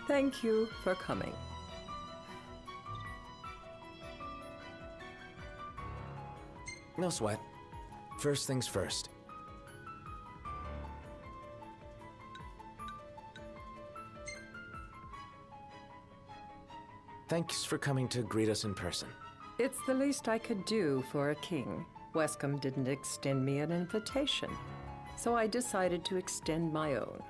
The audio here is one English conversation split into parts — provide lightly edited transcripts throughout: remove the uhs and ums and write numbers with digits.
Thank you for coming. No sweat. First things first. Thanks for coming to greet us in person. It's the least I could do for a king. Wescombe didn't extend me an invitation, so I decided to extend my own.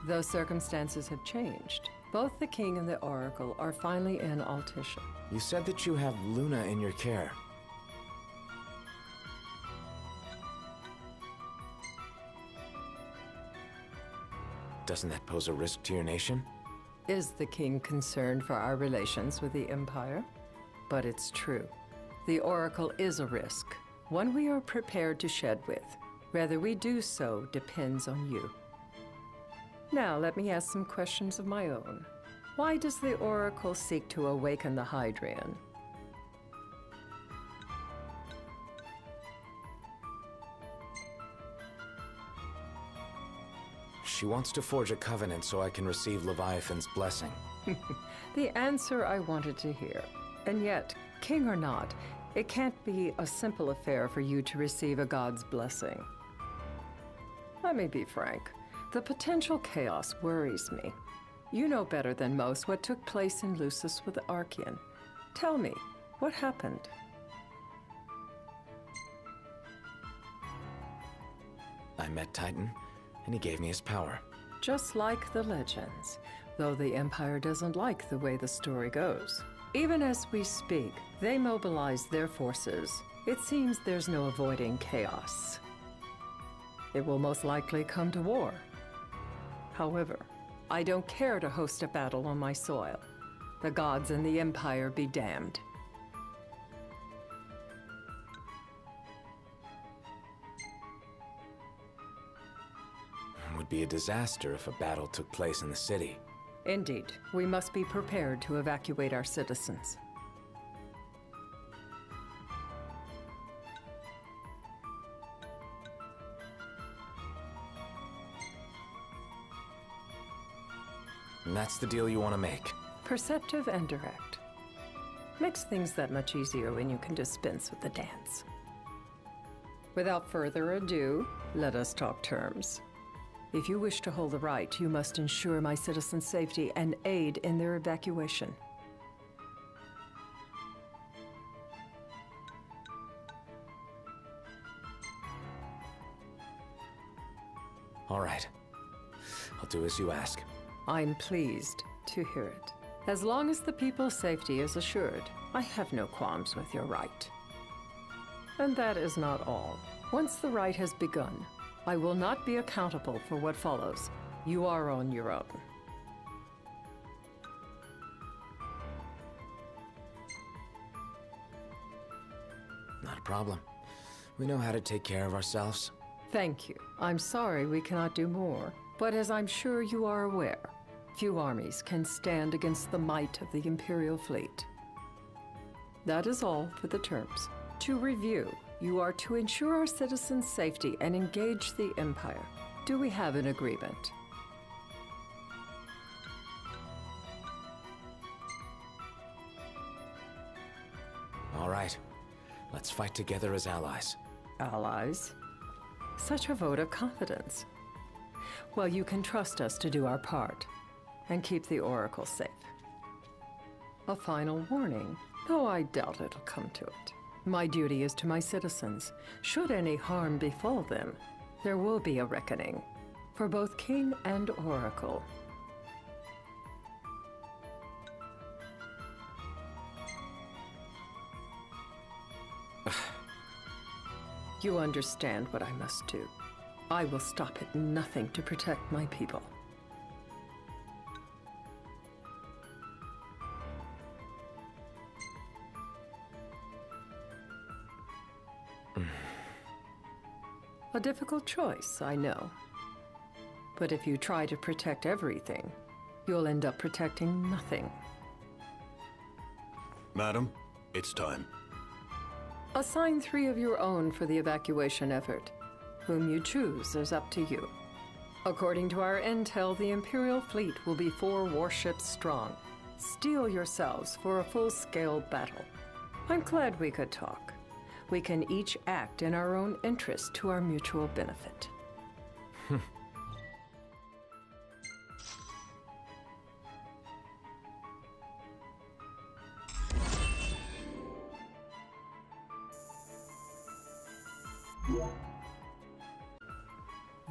Though circumstances have changed, both the king and the oracle are finally in Altisha. You said that you have Luna in your care. Doesn't that pose a risk to your nation? Is the king concerned for our relations with the Empire? But it's true. The oracle is a risk, one we are prepared to shed with. Whether we do so depends on you. Now, let me ask some questions of my own. Why does the oracle seek to awaken the Hydrian? She wants to forge a covenant so I can receive Leviathan's blessing. The answer I wanted to hear. And yet, king or not, it can't be a simple affair for you to receive a god's blessing. Let me be frank. The potential chaos worries me. You know better than most what took place in Lucis with the Archean. Tell me, what happened? I met Titan, and he gave me his power. Just like the legends, though the Empire doesn't like the way the story goes. Even as we speak, they mobilize their forces. It seems there's no avoiding chaos. It will most likely come to war. However, I don't care to host a battle on my soil. The gods and the Empire be damned. It would be a disaster if a battle took place in the city. Indeed, we must be prepared to evacuate our citizens. And that's the deal you want to make. Perceptive and direct. Makes things that much easier when you can dispense with the dance. Without further ado, let us talk terms. If you wish to hold the right, you must ensure my citizens' safety and aid in their evacuation. All right. I'll do as you ask. I'm pleased to hear it. As long as the people's safety is assured, I have no qualms with your right. And that is not all. Once the rite has begun, I will not be accountable for what follows. You are on your own. Not a problem. We know how to take care of ourselves. Thank you. I'm sorry we cannot do more, but as I'm sure you are aware, few armies can stand against the might of the Imperial fleet. That is all for the terms. To review, you are to ensure our citizens' safety and engage the Empire. Do we have an agreement? All right. Let's fight together as allies. Allies? Such a vote of confidence. Well, you can trust us to do our part and keep the Oracle safe. A final warning, though I doubt it'll come to it. My duty is to my citizens. Should any harm befall them, there will be a reckoning for both King and Oracle. You understand what I must do. I will stop at nothing to protect my people. A difficult choice, I know. But if you try to protect everything, you'll end up protecting nothing. Madam, it's time. Assign 3 of your own for the evacuation effort. Whom you choose is up to you. According to our intel, the Imperial fleet will be 4 warships strong. Steel yourselves for a full-scale battle. I'm glad we could talk. We can each act in our own interest to our mutual benefit.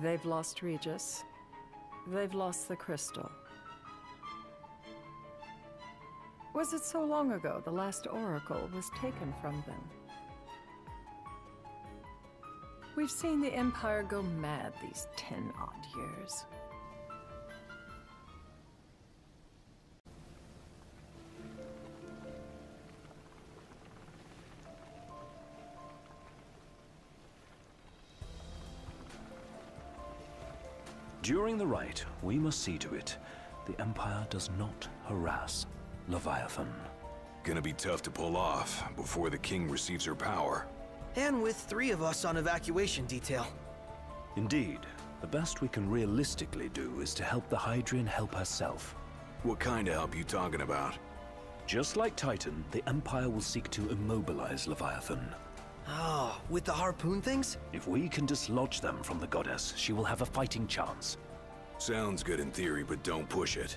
They've lost Regis. They've lost the crystal. Was it so long ago the last oracle was taken from them? We've seen the Empire go mad these 10-odd years. During the rite, we must see to it the Empire does not harass Leviathan. Gonna be tough to pull off before the king receives her power. And with 3 of us on evacuation detail. Indeed, the best we can realistically do is to help the Hydrian help herself. What kind of help you talking about? Just like Titan, the Empire will seek to immobilize Leviathan. Oh, with the harpoon things? If we can dislodge them from the goddess, she will have a fighting chance. Sounds good in theory, but don't push it.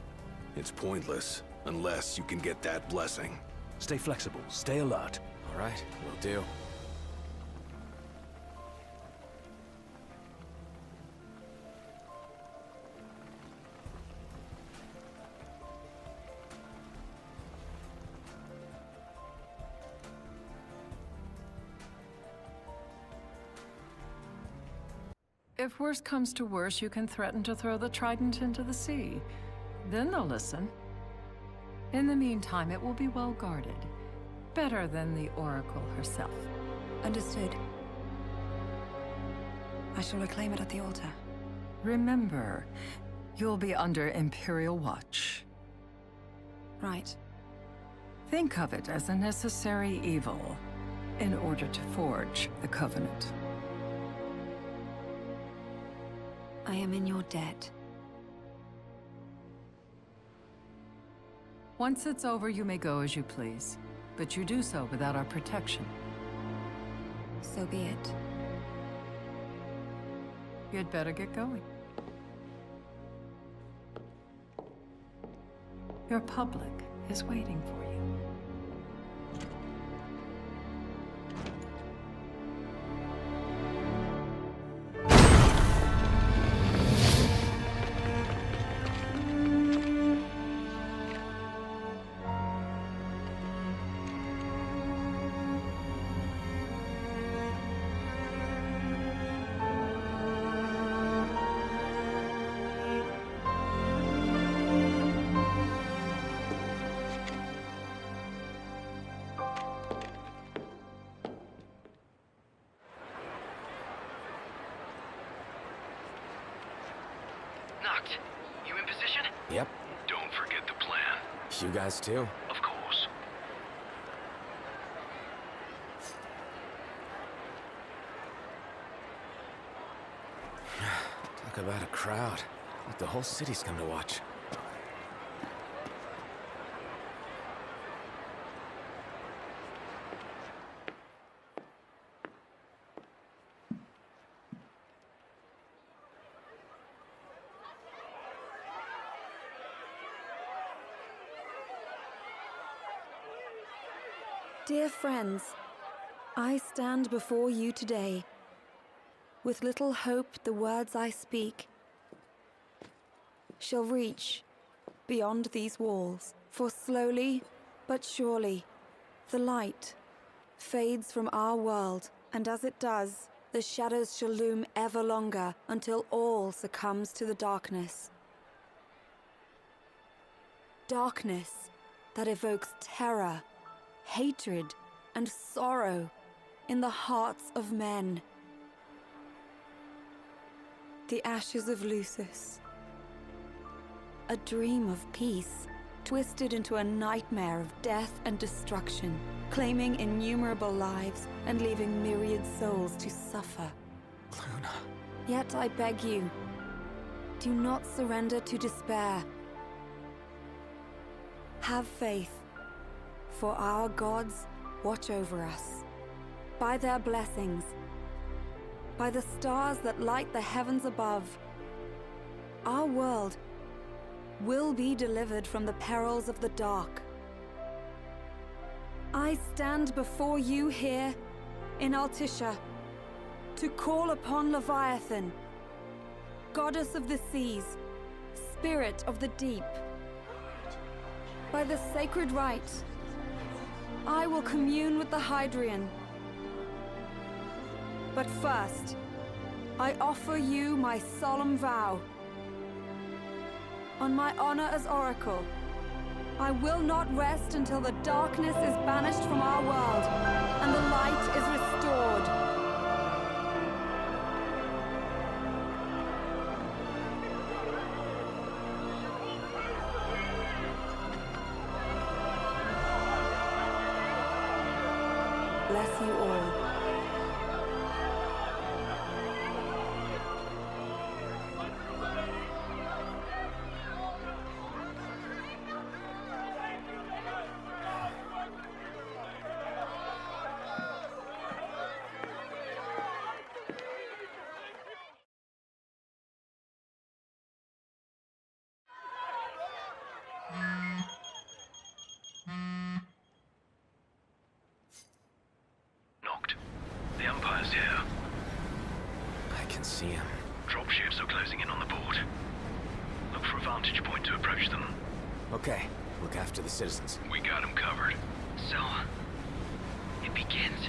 It's pointless, unless you can get that blessing. Stay flexible, stay alert. All right, will do. If worse comes to worse, you can threaten to throw the trident into the sea. Then they'll listen. In the meantime, it will be well guarded. Better than the Oracle herself. Understood. I shall reclaim it at the altar. Remember, you'll be under Imperial watch. Right. Think of it as a necessary evil in order to forge the Covenant. I am in your debt. Once it's over, you may go as you please. But you do so without our protection. So be it. You'd better get going. Your public is waiting for you. Knocked. You in position? Yep. Don't forget the plan. You guys too? Of course. Talk about a crowd. Like the whole city's come to watch. Dear friends, I stand before you today. With little hope the words I speak shall reach beyond these walls. For slowly but surely, the light fades from our world, and as it does, the shadows shall loom ever longer until all succumbs to the darkness. Darkness that evokes terror, hatred, and sorrow in the hearts of men. The ashes of Lucis. A dream of peace, twisted into a nightmare of death and destruction, claiming innumerable lives and leaving myriad souls to suffer. Luna. Yet I beg you, Do not surrender to despair. Have faith, for our gods watch over us. By their blessings, by the stars that light the heavens above, our world will be delivered from the perils of the dark. I stand before you here in Altisha to call upon Leviathan, goddess of the seas, spirit of the deep. By the sacred rite, I will commune with the Hydrian. But first, I offer you my solemn vow. On my honor as Oracle, I will not rest until the darkness is banished from our world and the light is restored. Bless you all. Knocked. The Empire's here. I can see him. Dropships are closing in on the board. Look for a vantage point to approach them. Okay, look after the citizens. We got them covered. So, it begins.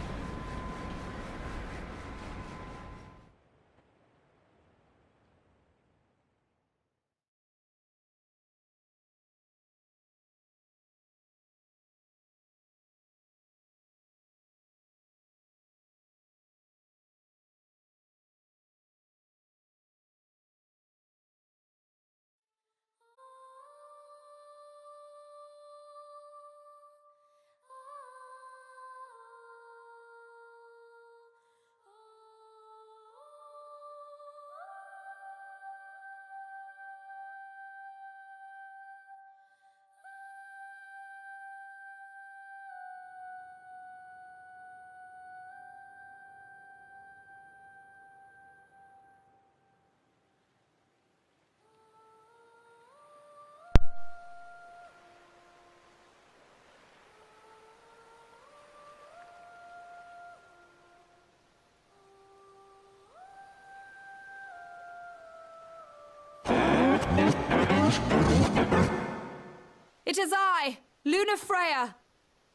It is I, Luna Freya,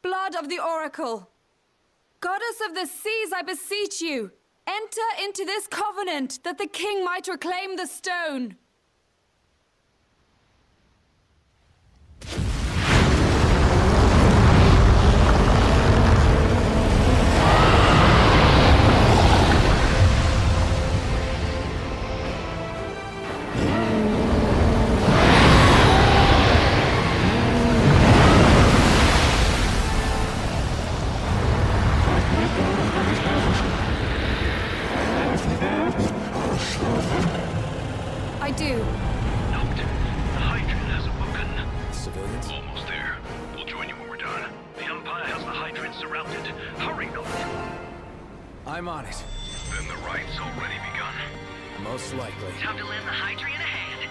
blood of the Oracle. Goddess of the seas, I beseech you, enter into this covenant that the king might reclaim the stone. I do. Knocked. The Hydrian has awoken. Civilians? Almost there. We'll join you when we're done. The Empire has the Hydrian surrounded. Hurry, Knocked. I'm on it. Then the right's already begun. Most likely. Time to lend the Hydrian a hand.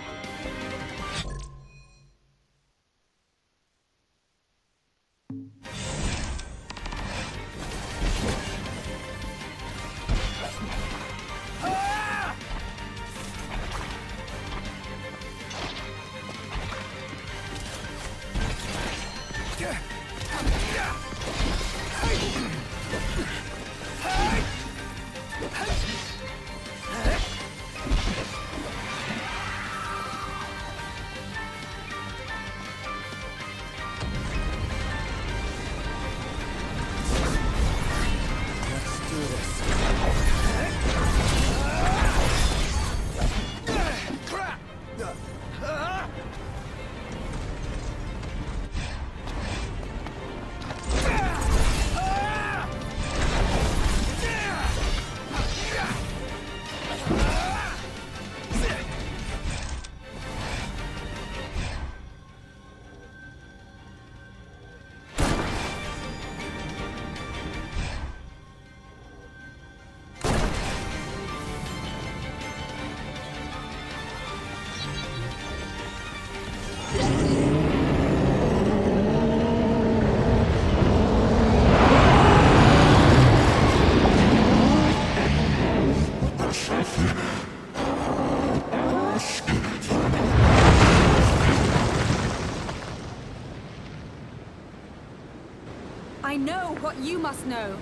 I know what you must know.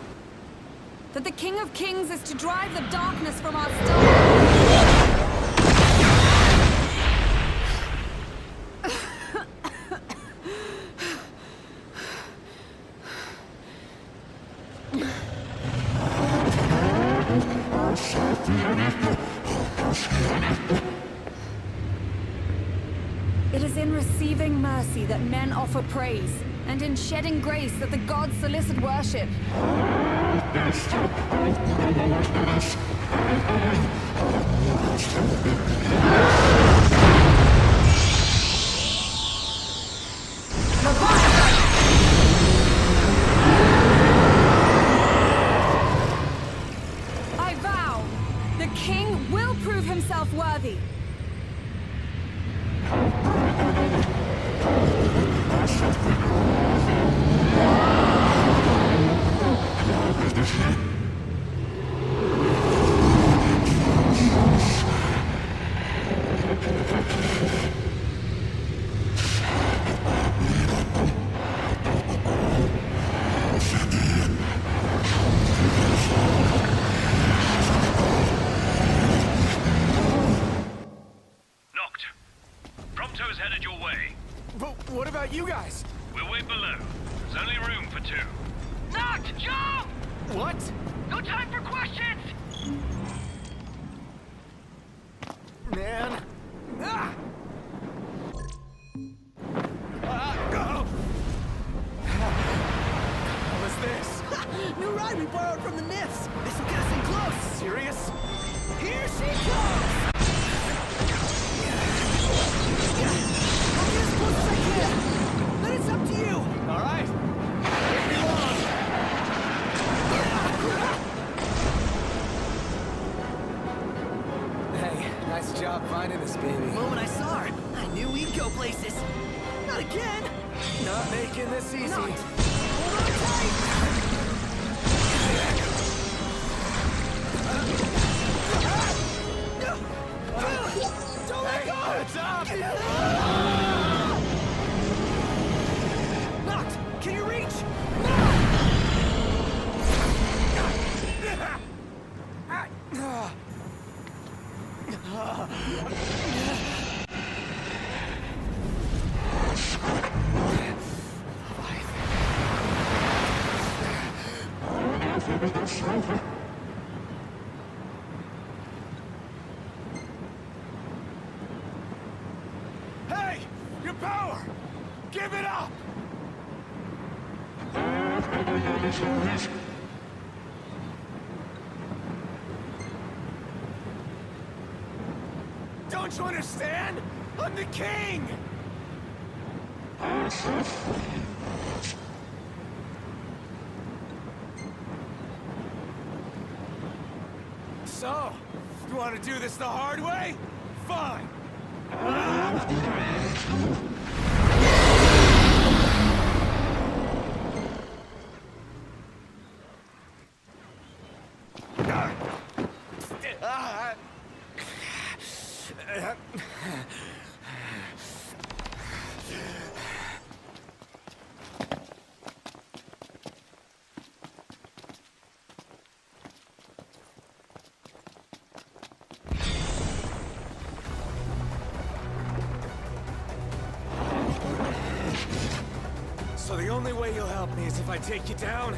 That the King of Kings is to drive the darkness from our star. It is in receiving mercy that men offer praise, and in shedding grace that the gods solicit worship. I vow, the king will prove himself worthy. Knocked. Prompto's headed your way. But what about you guys? We'll wait below. There's only room for two. Knocked! Jump! What? No time for questions! Man. Ah! Go! What was this? New ride we borrowed from the Nifs. This will get us in close. Serious? Here she comes! I'll get as close as I can. Then it's up to you. All right. Won't be long. Hey, nice job finding this baby. The moment I saw her, I knew we'd go places. Not again. Not making this easy. Not. Hold on tight. Don't let go! Heads up! Knocked! Can you reach? Hey! Your power! Give it up! Don't you understand? I'm the king! So, you want to do this the hard way? Fine! So the only way you'll help me is if I take you down?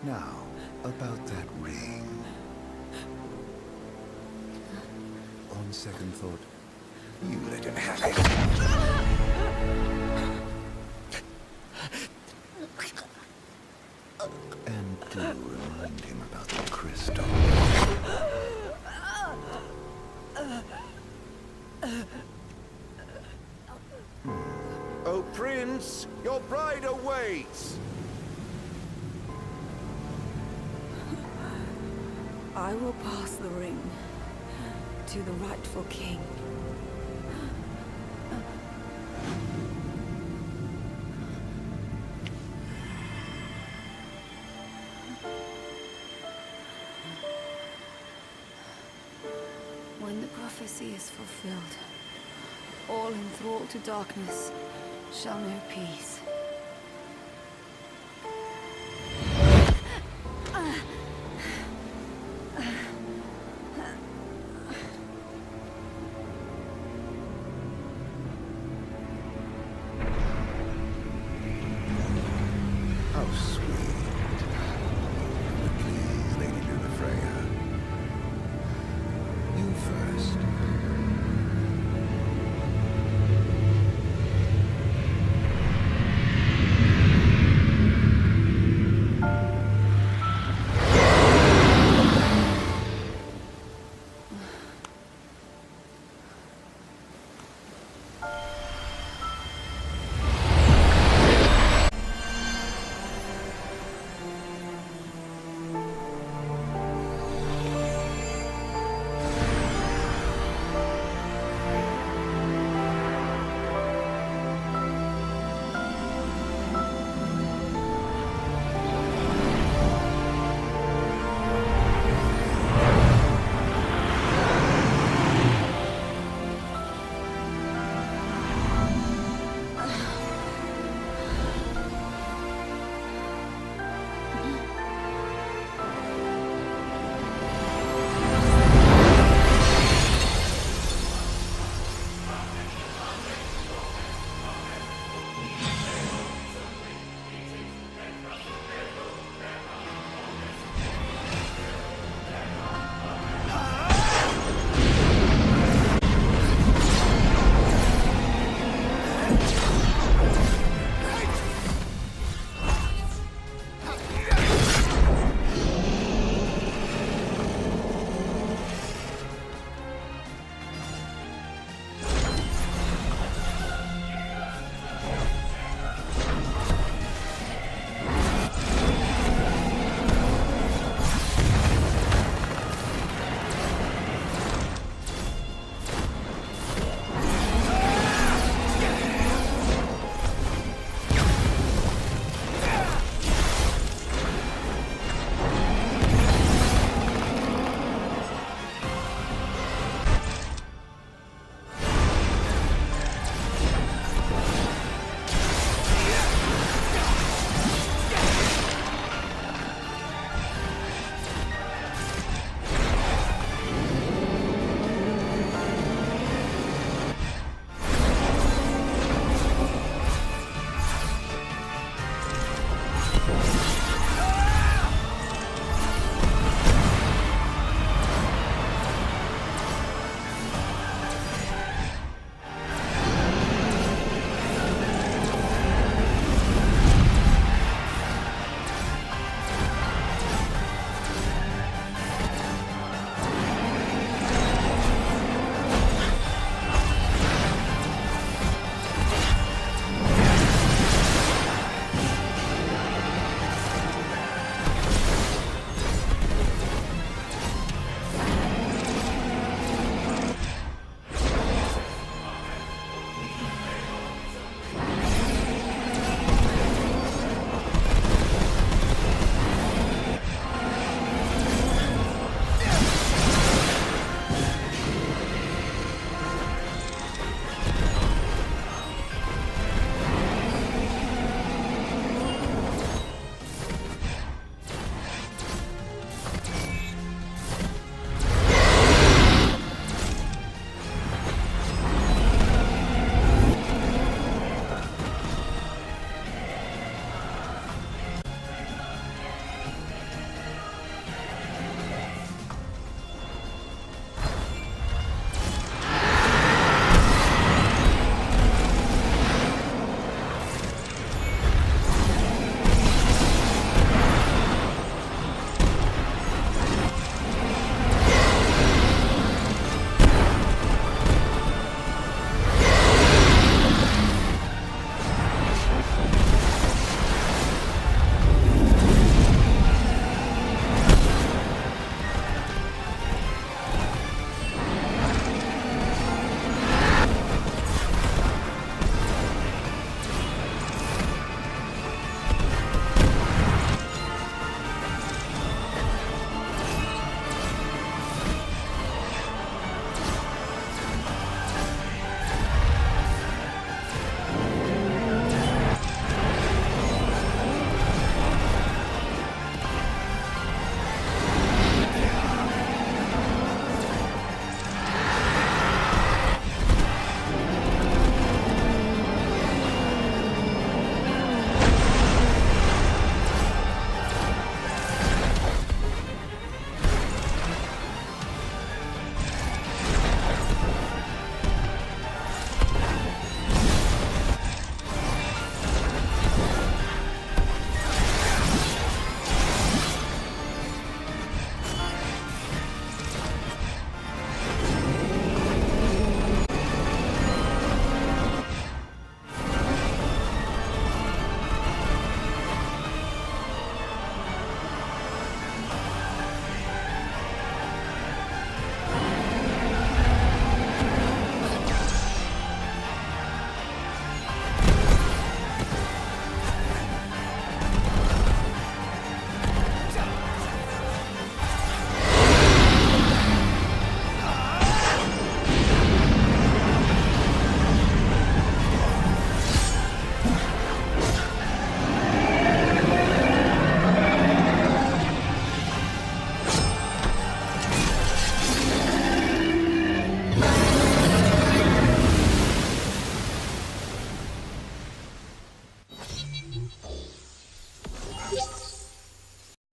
Now, about that ring. On second thought, You let him have it. And do remind him about the crystal. Oh, Prince, your bride awaits! I will pass the ring to the rightful king. When the prophecy is fulfilled, all enthralled to darkness shall know peace.